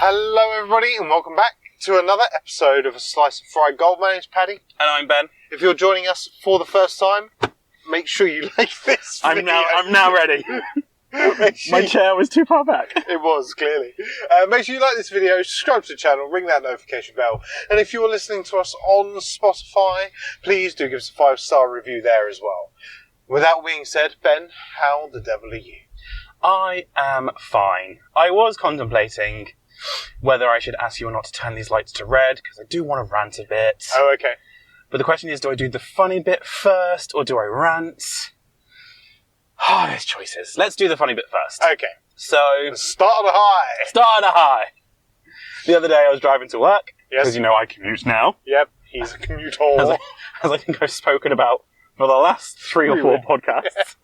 Hello everybody and welcome back to another episode of A Slice of Fried Gold. My name's Paddy. And I'm Ben. If you're joining us for the first time, make sure you like this video. I'm now ready. My chair was too far back. It was, clearly. Make sure you like this video, subscribe to the channel, ring that notification bell, and if you're listening to us on Spotify, please do give us a 5-star review there as well. With that being said, Ben, how the devil are you? I am fine. I was contemplating whether I should ask you or not to turn these lights to red, because I do want to rant a bit. Oh, okay. But the question is, do I do the funny bit first, or do I rant? There's choices. Let's do the funny bit first. Okay. So, Start on a high. start on a high. The other day I was driving to work, Yes. because you know I commute now, Yep, he's a commuter. as I think I've spoken about for the last 3 or 4 podcasts.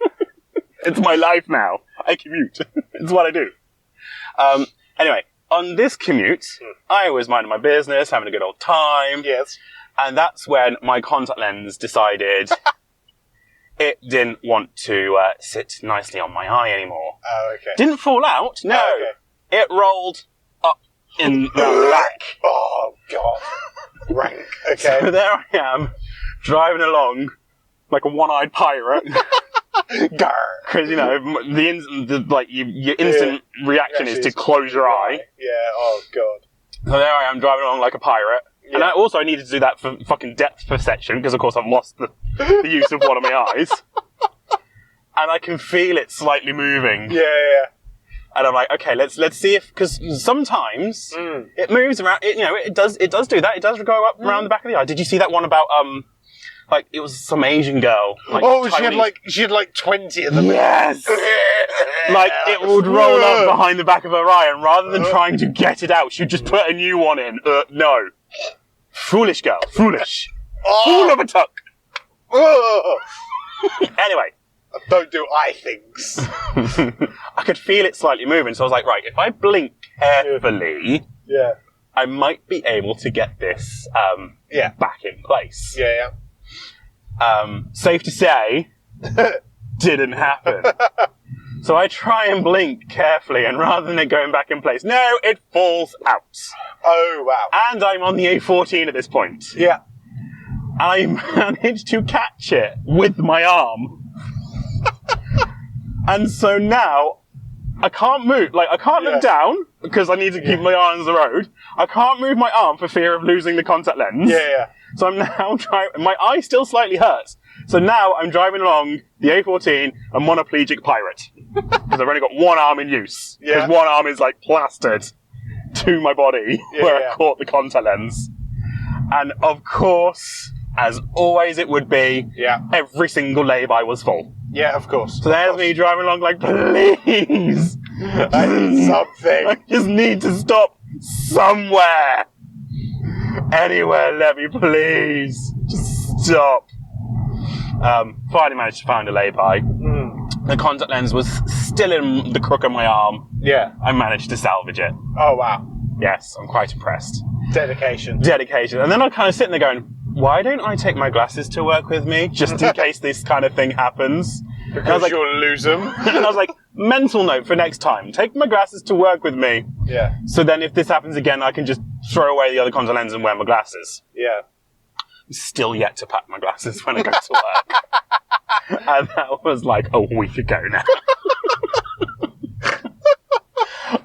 It's my life now. I commute. It's what I do. Anyway, on this commute, I was minding my business, having a good old time. Yes. And that's when my contact lens decided it didn't want to sit nicely on my eye anymore. Oh, okay. Didn't fall out, no. Oh, okay. It rolled up in the back. Oh, God. Rank. Okay. So there I am, driving along like a one-eyed pirate. Because, you know, your instant reaction is to close your eye. Yeah, oh, God. So there I am, driving along like a pirate. Yeah. And I also needed to do that for fucking depth perception, because of course I've lost the use of one of my eyes. And I can feel it slightly moving. Yeah. And I'm like, okay, let's see if, because sometimes it moves around, it does do that. It does go up around the back of the eye. Did you see that one about, it was some Asian girl. She had like 20 of them. Yes! It would roll up behind the back of her eye, and rather than trying to get it out, she'd just put a new one in. No. Foolish girl. Foolish. Fool of a tuck. Anyway. Don't do eye things. I could feel it slightly moving, so I was like, right, if I blink carefully, I might be able to get this back in place. Yeah. Safe to say, didn't happen. So I try and blink carefully, and rather than it going back in place, no, it falls out. Oh, wow. And I'm on the A14 at this point. Yeah. I managed to catch it with my arm. And so now, I can't move. I can't look down, because I need to keep my eye on the road. I can't move my arm for fear of losing the contact lens. Yeah. So I'm now driving. My eye still slightly hurts. So now I'm driving along the A14, a monoplegic pirate. Because I've only got one arm in use. Because one arm is plastered to my body where I caught the contact lens. And of course, as always it would be, every single lay-by was full. Yeah, of course. So there's me driving along please! I need something. I just need to stop somewhere. Anywhere, let me please. Just stop. Finally managed to find a lay-by. The contact lens was still in the crook of my arm. Yeah. I managed to salvage it. Oh, wow. Yes, I'm quite impressed. Dedication. And then I'm kind of sitting there going, why don't I take my glasses to work with me, just in case this kind of thing happens? Because you'll lose them. And I was like, mental note for next time, take my glasses to work with me. Yeah. So then if this happens again, I can just throw away the other contact lens and wear my glasses. Yeah. I'm still yet to pack my glasses when I go to work. And that was a week ago now.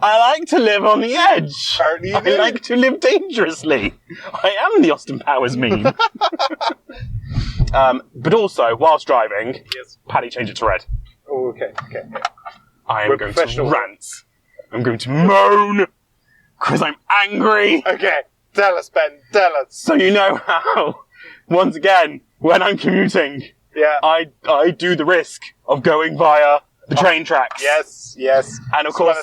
I like to live on the edge. Apparently you do. I like to live dangerously. I am the Austin Powers meme. But also, whilst driving, Paddy changed it to red. Oh, okay. I am going to rant. I'm going to moan. Because I'm angry. Okay. Tell us, Ben. Tell us. So you know how, once again, when I'm commuting, I do the risk of going via the train tracks. Yes. And of course,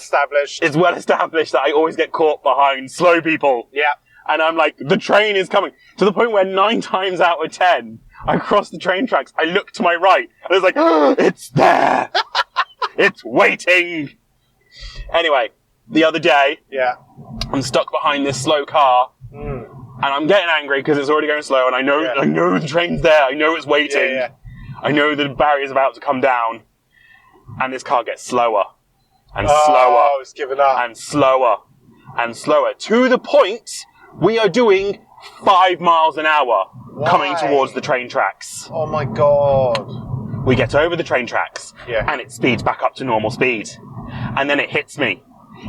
it's well established that I always get caught behind slow people. Yeah. And I'm like, the train is coming. To the point where 9 times out of 10, I cross the train tracks, I look to my right, and it's like, it's there! It's waiting! Anyway, the other day, I'm stuck behind this slow car, and I'm getting angry because it's already going slow, and I know the train's there, I know it's waiting, I know the barrier's about to come down, and this car gets slower, and slower, it's given up. and slower. and slower, to the point we are doing 5 miles an hour coming towards the train tracks. Oh my god. We get over the train tracks, and it speeds back up to normal speed. And then it hits me.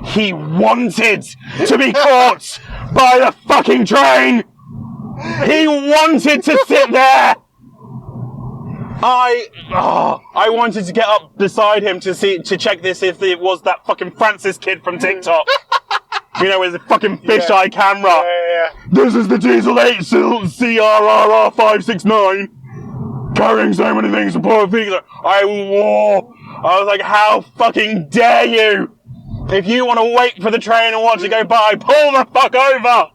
He wanted to be caught by the fucking train! He wanted to sit there! I wanted to get up beside him to check this if it was that fucking Francis kid from TikTok. You know, with the fucking fisheye camera. Yeah. This is the Diesel 8 CRRR 569. Carrying so many things to poor Phoenix. I was like, how fucking dare you? If you want to wait for the train and watch it go by, pull the fuck over!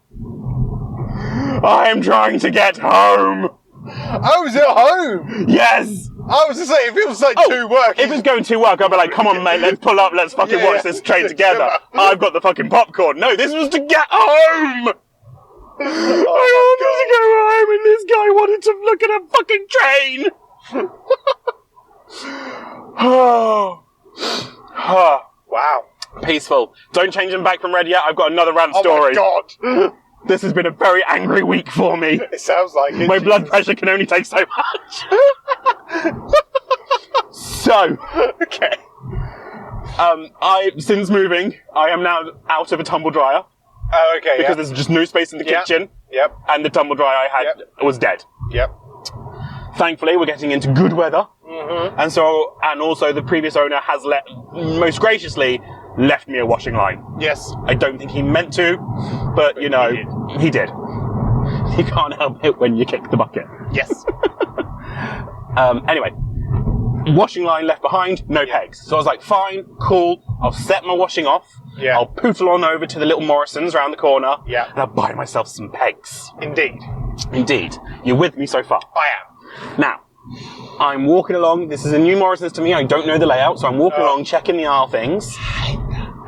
I am trying to get home. Oh, is it home? Yes! I was just saying, if it was like to work. If it's going to work, I'd be like, come on, mate, let's pull up, let's fucking watch this train together. I've got the fucking popcorn. No, this was to get home! I wanted to go home, and this guy wanted to look at a fucking train! Wow. Peaceful. Don't change them back from red yet, I've got another rant story. Oh my god! This has been a very angry week for me. It sounds like it. My blood pressure can only take so much. So, Okay. Since moving, I am now out of a tumble dryer. Oh, okay, Because there's just no space in the kitchen. Yep. And the tumble dryer I had was dead. Yep. Thankfully, we're getting into good weather. Mm-hmm. And also the previous owner has most graciously left me a washing line. Yes. I don't think he meant to, but you know, he did. You can't help it when you kick the bucket. Yes. Anyway, washing line left behind, no pegs. So I was like, fine, cool, I'll set my washing off. Yeah. I'll pootle on over to the little Morrison's around the corner. Yeah. And I'll buy myself some pegs. Indeed. Indeed. You're with me so far. I am. Now, I'm walking along. This is a new Morrison's to me. I don't know the layout, so I'm walking along, checking the aisle things.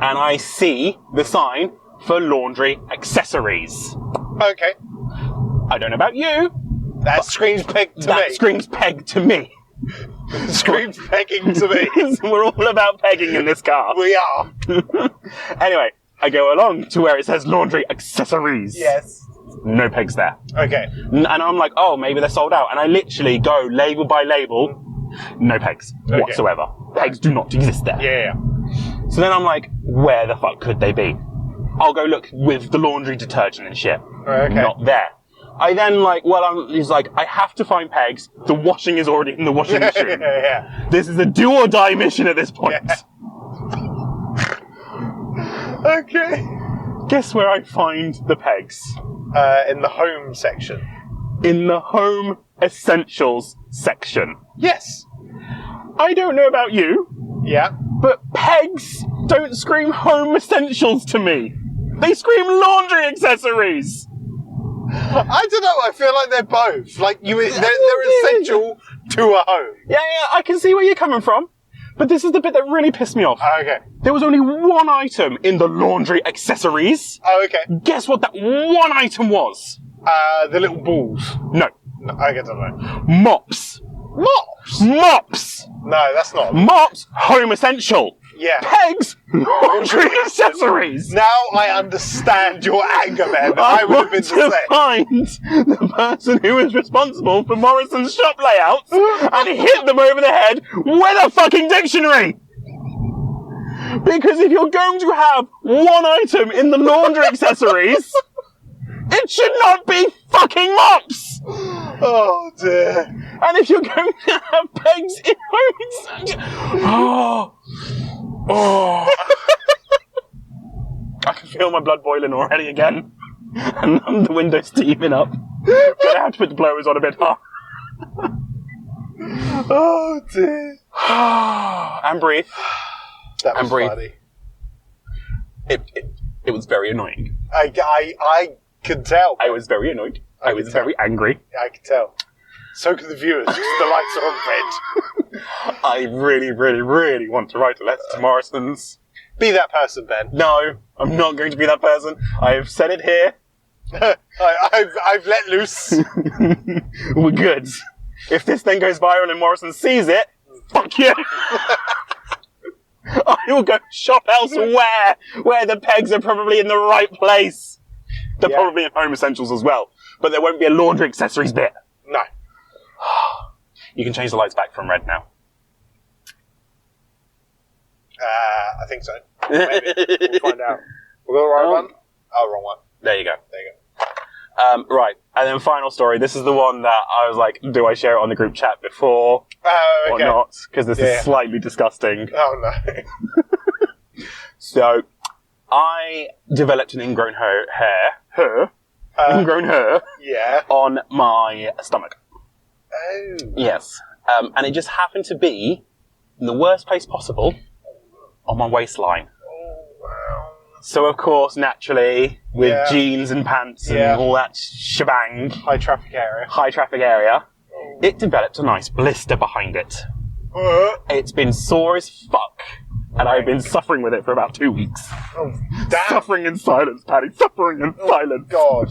And I see the sign for laundry accessories. Okay. I don't know about you. That screams peg to me. That screams peg to me. Screams pegging to me. We're all about pegging in this car. We are. Anyway, I go along to where it says laundry accessories. Yes. No pegs there. Okay. And I'm like, oh, maybe they're sold out. And I literally go label by label. No pegs whatsoever. Pegs do not exist there. Yeah. So then I'm like, where the fuck could they be? I'll go look with the laundry detergent and shit. Okay. Not there. I then he's like, I have to find pegs. The washing is already in the washing machine. Yeah. This is a do or die mission at this point. Yeah. Okay. Guess where I find the pegs? In the home section. In the home essentials section. Yes. I don't know about you, Yeah. but pegs don't scream home essentials to me. They scream laundry accessories. I don't know. I feel like they're both. Like they're essential to a home. Yeah, I can see where you're coming from. But this is the bit that really pissed me off. Okay. There was only one item in the laundry accessories. Oh, okay. Guess what that one item was? The little balls. No. I don't know. Mops. Mops? Mops! No, that's not. Mops, home essential. Yeah. Pegs, laundry accessories. Now I understand your anger, man. I would have been the to same. find the person who is responsible for Morrison's shop layouts and hit them over the head with a fucking dictionary. Because if you're going to have one item in the laundry accessories, it should not be fucking mops. Oh dear. And if you're going to have pegs in home essentials, I can feel my blood boiling already again. And the window steaming up. Gonna have to put the blowers on a bit. Oh dear. And breathe. That was And breathe. funny. It was very annoying. I could tell. I was very annoyed. I was very angry. I could tell. So can the viewers, because the lights are on red. I really, really, really want to write a letter to Morrison's. Be that person, Ben. No, I'm not going to be that person. I have said it here. I've let loose. We're good. If this thing goes viral and Morrison sees it, fuck you. I will go shop elsewhere, where the pegs are probably in the right place. They're probably in home essentials as well, but there won't be a laundry accessories bit. No. You can change the lights back from red now. I think so. Maybe. We'll find out. We'll go the right one? Oh, wrong one. There you go. There you go. Right, and then final story. This is the one that I was like, do I share it on the group chat before or not? Because this is slightly disgusting. Oh, no. So, I developed an ingrown hair on my stomach. Oh. Yes. And it just happened to be in the worst place possible on my waistline. Oh, wow. So, of course, naturally, with jeans and pants and all that shebang, High traffic area. it developed a nice blister behind it. It's been sore as fuck, and I've been suffering with it for about 2 weeks. Oh, damn. Suffering in silence, Paddy. Suffering in silence. God.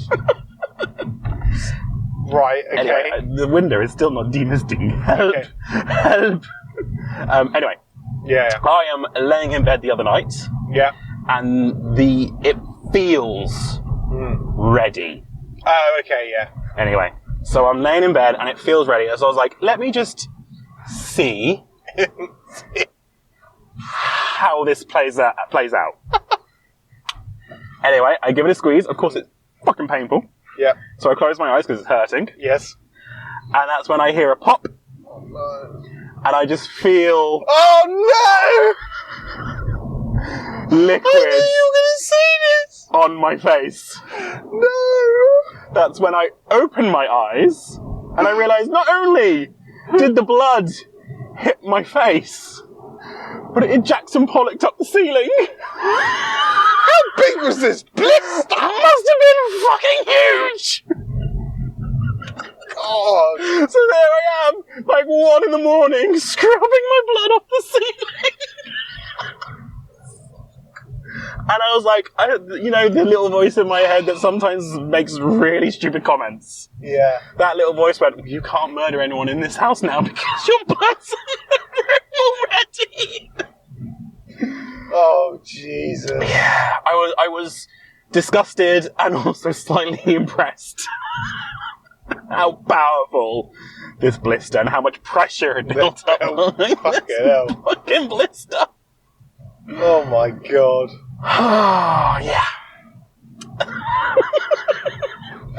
Right, okay. Anyway, the window is still not demisting. Help. Okay. Help. Anyway. Yeah. I am laying in bed the other night, Yeah. and it feels ready. Oh, okay, yeah. Anyway, so I'm laying in bed, and it feels ready. So I was like, let me just see how this plays out. Anyway, I give it a squeeze. Of course, it's fucking painful. Yeah. So I close my eyes because it's hurting. Yes. And that's when I hear a pop. Oh, no. And I just feel Oh, liquid no! I knew you were going to say this! on my face. No! That's when I open my eyes and I realise not only did the blood hit my face, but it Jackson Pollocked up the ceiling. How big was this blister? It must have been fucking huge! God. So there I am, like 1 a.m, scrubbing my blood off the ceiling. And I was like, the little voice in my head that sometimes makes really stupid comments. Yeah. That little voice went, you can't murder anyone in this house now because your blood's already. Oh, Jesus. Yeah, I was disgusted and also slightly impressed. How powerful this blister and how much pressure it built up. Fucking hell. Fucking blister. Oh, my God. Oh, yeah.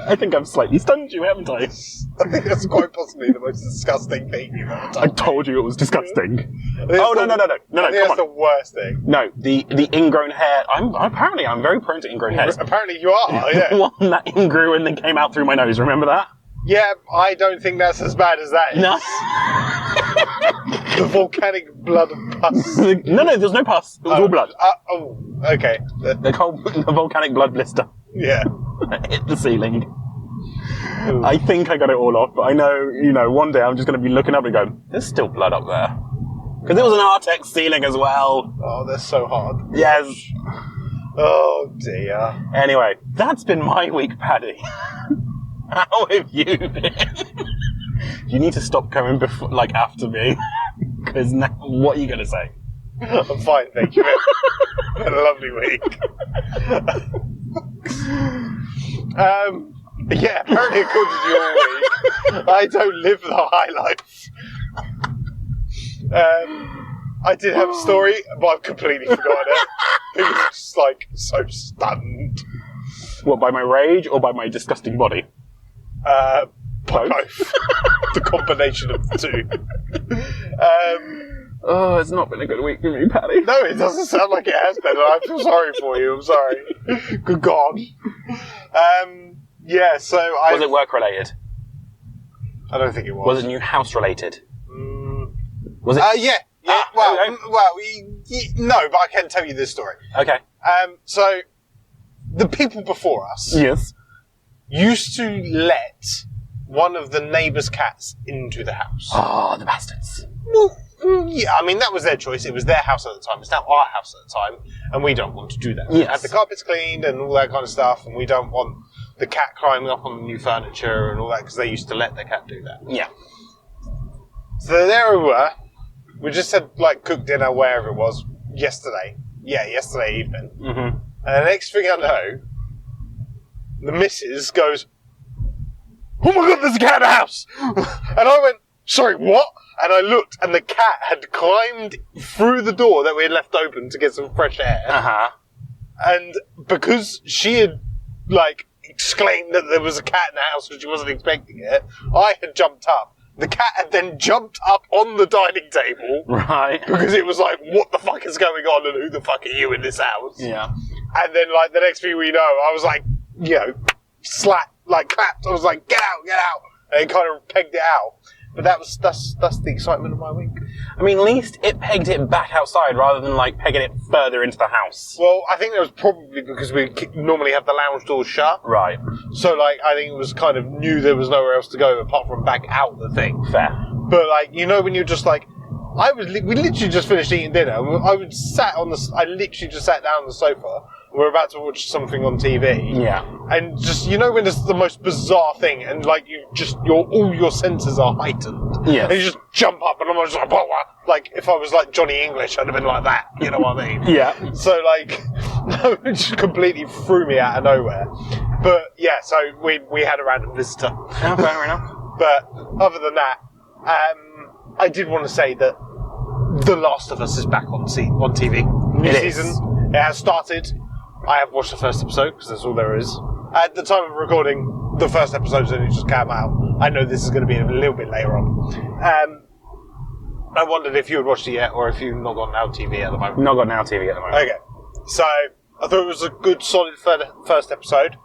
I think I've slightly stunned you, haven't I? I think that's quite possibly the most disgusting thing you've ever done. I told you it was disgusting. No, No, that's come on. the worst thing. No, the ingrown hair. I'm very prone to ingrown hairs. Apparently you are, yeah. The one that ingrew and then came out through my nose. Remember that? Yeah, I don't think that's as bad as that is. No. The volcanic blood of pus. No, there's no pus. It was all blood. Okay. The volcanic blood blister Yeah. hit the ceiling. Ooh. I think I got it all off, but I know, one day I'm just going to be looking up and going, there's still blood up there. Because it was an Artex ceiling as well. Oh, they're so hard. Yes. Oh, dear. Anyway, that's been my week, Paddy. How have you been? You need to stop coming after me. Because now, what are you going to say? I'm fine, thank you. Had a lovely week. Yeah, apparently according to your week, I don't live the high life. I did have a story, but I've completely forgotten it. It was just so stunned. What, by my rage or by my disgusting body? Both. The combination of the two. Oh, it's not been a good week for me, Paddy. No, it doesn't sound like it has been, and I feel sorry for you. I'm sorry. Good God. Yeah, so Was it work related? I don't think it was. Was it new house related? Was it? Yeah. No, but I can tell you this story. Okay. So the people before us Yes. used to let one of the neighbours' cats into the house. Oh, the bastards. Well, yeah, I mean, that was their choice. It was their house at the time. It's now our house at the time, and we don't want to do that. Yes. We have the carpets cleaned and all that kind of stuff, and we don't want the cat climbing up on the new furniture and all that, because they used to let their cat do that. Yeah. So there we were. We just had, cooked dinner wherever it was. yesterday. Yeah, yesterday evening. Mm-hmm. And the next thing I know, the missus goes, "Oh my god, there's a cat in the house!" And I went, "Sorry, what?" And I looked, and the cat had climbed through the door that we had left open to get some fresh air. Uh-huh. And because she had, like, exclaimed that there was a cat in the house and she wasn't expecting it, I had jumped up. The cat had then jumped up on the dining table. Right. Because it was like, what the fuck is going on and who the fuck are you in this house? Yeah. And then, like, the next thing we know, I was like, you know, clapped. I was like, get out. And it kind of pegged it out. But that's the excitement of my week. I mean, at least it pegged it back outside rather than, like, pegging it further into the house. Well, I think that was probably because we normally have the lounge doors shut. Right. So, like, I think it was kind of knew there was nowhere else to go apart from back out the thing. Fair. But, like, you know when you're just like... we literally just finished eating dinner. I literally just sat down on the sofa. We're about to watch something on TV. Yeah. And just, you know when it's the most bizarre thing and, like, all your senses are heightened. Yes. And you just jump up and I'm just like, whoa. Like, if I was, like, Johnny English, I'd have been like that. You know what I mean? Yeah. So, like, no, it just completely threw me out of nowhere. But, yeah, so we had a random visitor. Oh, fair enough. But, other than that, I did want to say that The Last of Us is back on TV. New season. It has started. I have watched the first episode, because that's all there is. At the time of recording, the first episode's only just came out. I know this is going to be a little bit later on. I wondered if you had watched it yet, or if you've not got Now TV at the moment. Not got Now TV at the moment. Okay. So, I thought it was a good, solid first episode.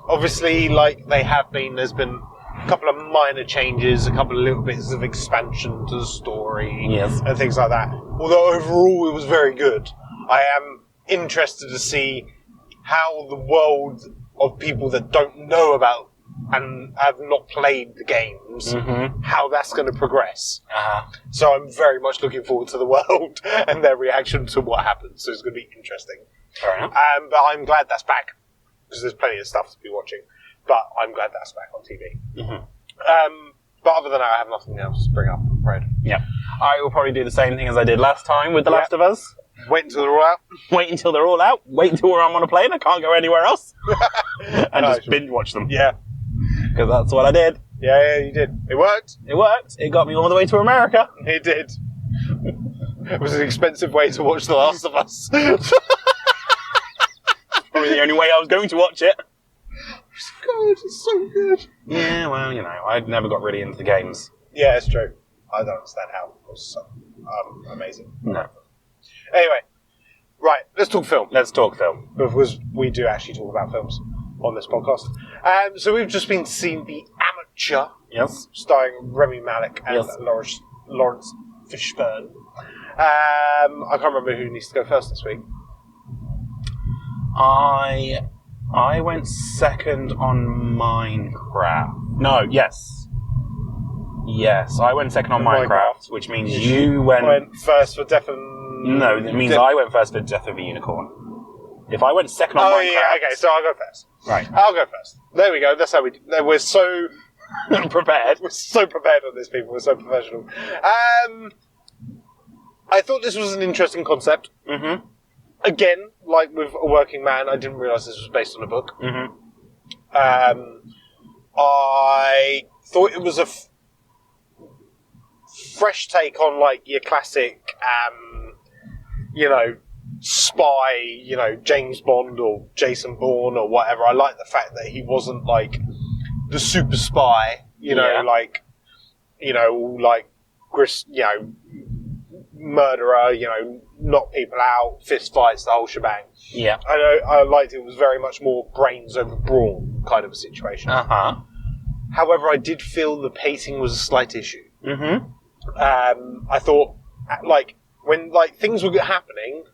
Obviously, like there's been a couple of minor changes, a couple of little bits of expansion to the story, yes, and things like that. Although overall it was very good. I am interested to see how the world of people that don't know about and have not played the games, how that's going to progress. Uh-huh. So I'm very much looking forward to the world and their reaction to what happens. So it's going to be interesting. Fair enough. But I'm glad that's back, because there's plenty of stuff to be watching. But I'm glad that's back on TV. But other than that, I have nothing else to bring up, I'm afraid. Yeah. I will probably do the same thing as I did last time with The Last of Us. Wait until they're all out. Wait until they're all out. Wait until I'm on a plane. I can't go anywhere else. And just binge watch them. Yeah. Because that's what I did. Yeah, you did. It worked. It worked. It got me all the way to America. It did. It was an expensive way to watch The Last of Us. Probably the only way I was going to watch it. It's good. It's so good. Yeah, well, you know, I'd never got really into the games. Yeah, it's true. I don't understand how it was so amazing. No. Anyway, right, let's talk film. Let's talk film. Because we do actually talk about films on this podcast. So we've just been seeing The Amateur. Yes. Starring Remy Malek and Lawrence Fishburne. I can't remember who needs to go first this week. I went second on Minecraft. No, yes. Yes, I went second on Minecraft, which means you went first for Death and... No, it means I went first for Death of a Unicorn. If I went second on Minecraft... yeah, okay, so I'll go first. Right. I'll go first. There we go, that's how we do. We're so prepared. We're so prepared on this, people. We're so professional. I thought this was an interesting concept. Mm-hmm. Again, like with A Working Man, I didn't realise this was based on a book. Mm-hmm. I thought it was a fresh take on, like, your classic, spy, James Bond or Jason Bourne or whatever. I like the fact that he wasn't, like, the super spy, murderer, knock people out, fist fights, the whole shebang. Yeah. I liked it. It was very much more brains over brawn kind of a situation. Uh-huh. However, I did feel the pacing was a slight issue. Mm-hmm. I thought, when, things were happening,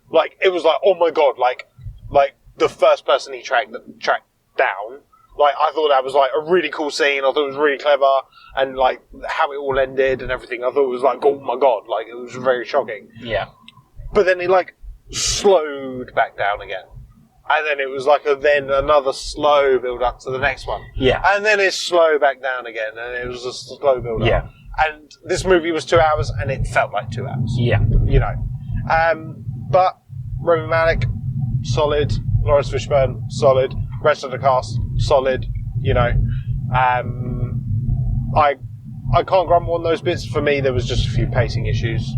it was like, oh my god, the first person he tracked down, I thought that was, a really cool scene. I thought it was really clever, and, how it all ended and everything. I thought it was, oh my god, it was very shocking. Yeah. But then it, slowed back down again. And then it was, then another slow build-up to the next one. Yeah. And then it slowed back down again, and it was a slow build-up. Yeah. And this movie was 2 hours, and it felt like 2 hours. Yeah. But Rami Malek, solid. Lawrence Fishburne, solid. Rest of the cast, solid. You know, I can't grumble on those bits. For me, there was just a few pacing issues.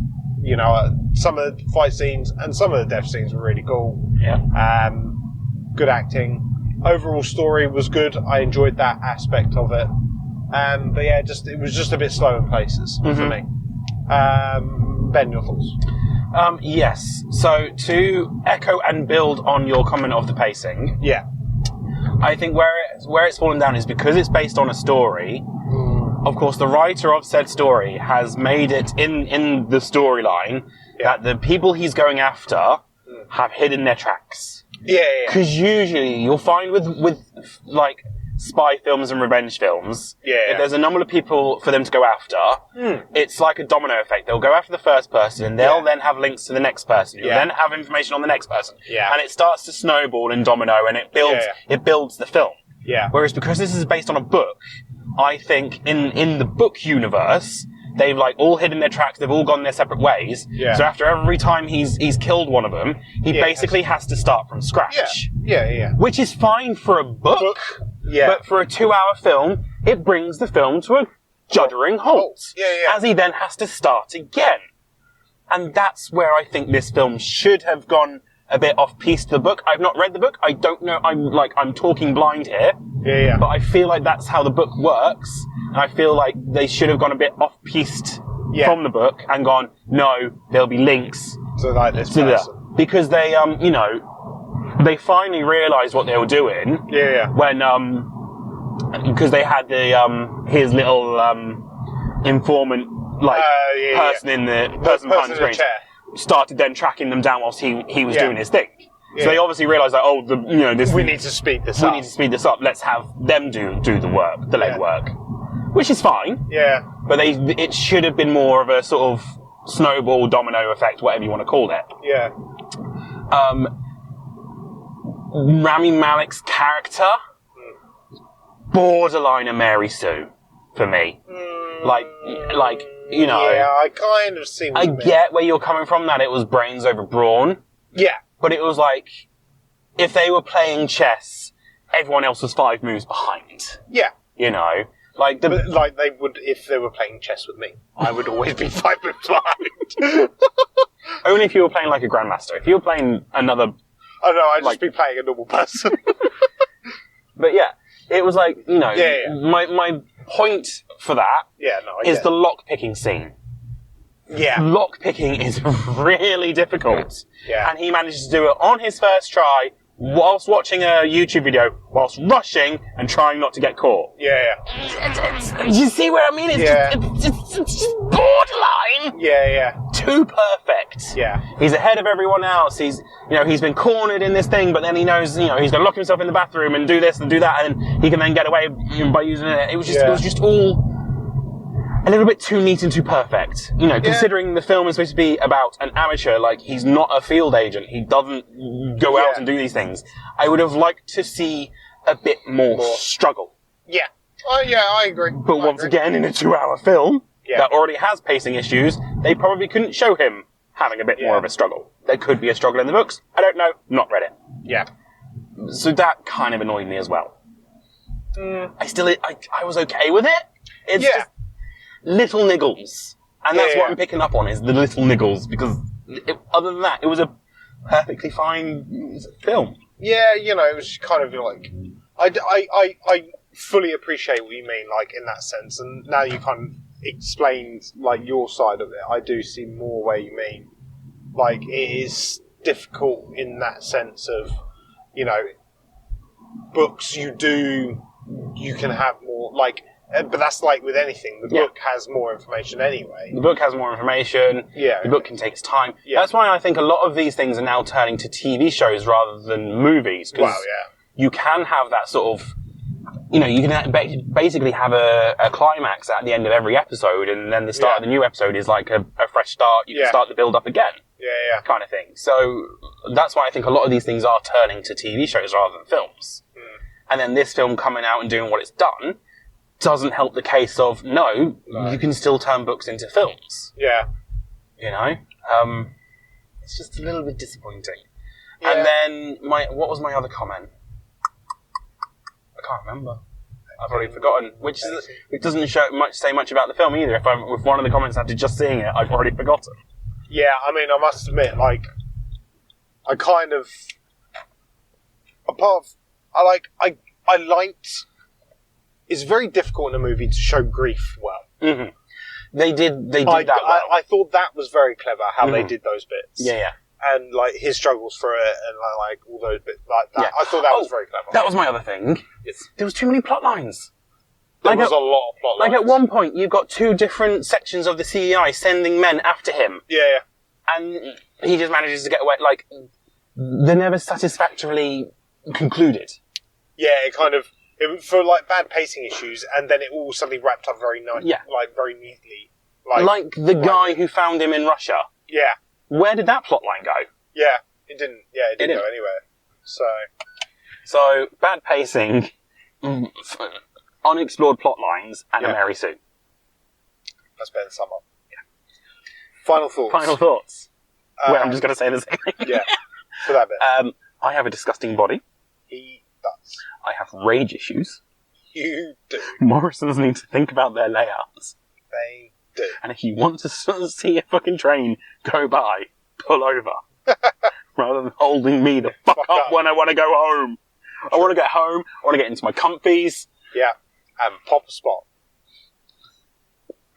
You know, some of the fight scenes and some of the death scenes were really cool. Yeah. Good acting. Overall story was good. I enjoyed that aspect of it. But yeah, it was just a bit slow in places for me. Ben, your thoughts? Yes. So to echo and build on your comment of the pacing, Yeah. I think where it's fallen down is because it's based on a story. Of course, the writer of said story has made it in the storyline that the people he's going after have hidden their tracks. Yeah. Because usually you'll find with like spy films and revenge films, if there's a number of people for them to go after, it's like a domino effect. They'll go after the first person, and they'll then have links to the next person, who then have information on the next person, and it starts to snowball and domino, and it builds the film. Yeah. Whereas because this is based on a book, I think in the book universe, they've like all hidden their tracks. They've all gone their separate ways. Yeah. So after every time he's killed one of them, he basically has to start from scratch. Yeah. Which is fine for a book. Yeah. But for a 2-hour film, it brings the film to a juddering halt. As he then has to start again. And that's where I think this film should have gone a bit off-piste to the book. I've not read the book. I don't know. I'm talking blind here. Yeah. But I feel like that's how the book works. And I feel like they should have gone a bit off-piste from the book and gone, no, there'll be links to like this person. Because they, they finally realised what they were doing. Yeah. When, because they had his little, informant, person in the person behind the screen. Started then tracking them down whilst he was doing his thing. So they obviously realised that, we need to speed this up. We need to speed this up. Let's have them do the work, the legwork. Which is fine. Yeah. But it should have been more of a sort of snowball domino effect, whatever you want to call it. Yeah. Rami Malek's character, borderline a Mary Sue for me. Like, you know. Yeah, I kind of see what you mean. Get where you're coming from, that it was brains over brawn. Yeah. But it was like, if they were playing chess, everyone else was 5 moves behind. Yeah. You know? Like they would, if they were playing chess with me, I would always be 5 moves behind. Only if you were playing like a grandmaster. If you were playing another... Oh no, I'd just be playing a normal person. But yeah, it was like, you know, my point for that is the lock-picking scene. Yeah. Lock-picking is really difficult. Yeah. And he manages to do it on his first try, whilst watching a YouTube video, whilst rushing and trying not to get caught. Yeah. You see what I mean? It's just borderline. Yeah. Too perfect. Yeah. He's ahead of everyone else. He's been cornered in this thing, but then he knows, he's going to lock himself in the bathroom and do this and do that, and he can then get away by using it. It was just all a little bit too neat and too perfect. Considering the film is supposed to be about an amateur, like, he's not a field agent. He doesn't go out and do these things. I would have liked to see a bit more struggle. Yeah. Oh, yeah, I agree. But once again, in a 2-hour film that already has pacing issues, they probably couldn't show him having a bit more of a struggle. There could be a struggle in the books. I don't know. Not read it. Yeah. So that kind of annoyed me as well. I was okay with it. It's just little niggles. And that's what I'm picking up on, is the little niggles, because other than that, it was a perfectly fine film. Yeah, it was kind of like... I fully appreciate what you mean, like, in that sense, and now you kind of explained, like, your side of it, I do see more where you mean. Like, it is difficult in that sense of, books you can have more, like... But that's like with anything. The book has more information anyway. The book has more information. Yeah. The book can take its time. Yeah. That's why I think a lot of these things are now turning to TV shows rather than movies. Because you can have that sort of... you can basically have a climax at the end of every episode, and then the start of the new episode is like a fresh start. You can start the build-up again. Yeah. Kind of thing. So that's why I think a lot of these things are turning to TV shows rather than films. And then this film coming out and doing what it's done doesn't help the case of, no, you can still turn books into films. Yeah. It's just a little bit disappointing. Yeah. And then, what was my other comment? I can't remember. I've already forgotten. It doesn't say much about the film either. If one of the comments after just seeing it, I've already forgotten. Yeah, I mean, I must admit, like, I kind of, I liked. It's very difficult in a movie to show grief well. Mm-hmm. They did that well. I thought that was very clever how they did those bits. Yeah. And like his struggles for it, and like all those bits like that. Yeah. I thought that was very clever. That was my other thing. There was too many plot lines. There was a lot of plot lines. Like at one point, you've got 2 different sections of the CEI sending men after him. Yeah. And he just manages to get away. Like, they're never satisfactorily concluded. Yeah, for like bad pacing issues, and then it all suddenly wrapped up very nice, like very neatly. Like the guy who found him in Russia. Yeah. Where did that plot line go? Yeah, it didn't. Yeah, it didn't go anywhere. So bad pacing, unexplored plot lines, and a Mary Sue. That's better than summer. Yeah. Final thoughts. Where I'm just going to say the same thing. Yeah, for that bit. I have a disgusting body. He does. I have rage issues. You do. Morrisons need to think about their layouts. They do. And if you want to see a fucking train go by, pull over. Rather than holding me the fuck up when I want to go home. I want to get home, I want to get into my comfies. Yeah, and pop a spot.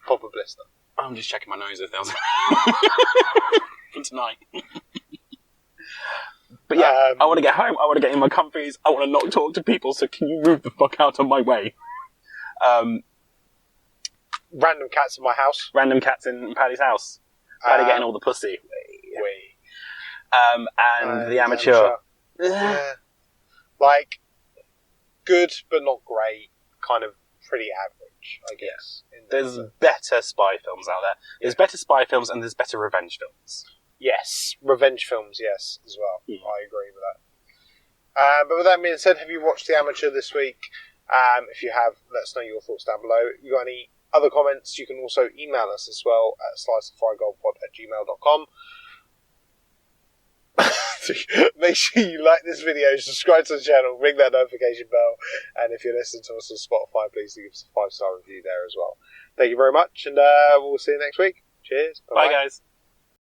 Pop a blister. I'm just checking my nose if there was for tonight. But yeah, I want to get home, I want to get in my comfies, I want to not talk to people, so can you move the fuck out of my way? Random cats in my house. Random cats in Paddy's house. Paddy getting all the pussy. And the amateur. Yeah. Like, good but not great. Kind of pretty average, I guess. There's better spy films out there. There's better spy films and there's better revenge films. Yes, revenge films, yes, as well. Yeah. I agree with that. But with that being said, have you watched The Amateur this week? If you have, let us know your thoughts down below. If you got any other comments, you can also email us as well at sliceoffiregoldpod@gmail.com. Make sure you like this video, subscribe to the channel, ring that notification bell, and if you're listening to us on Spotify, please do give us a 5-star review there as well. Thank you very much, and we'll see you next week. Cheers. Bye guys.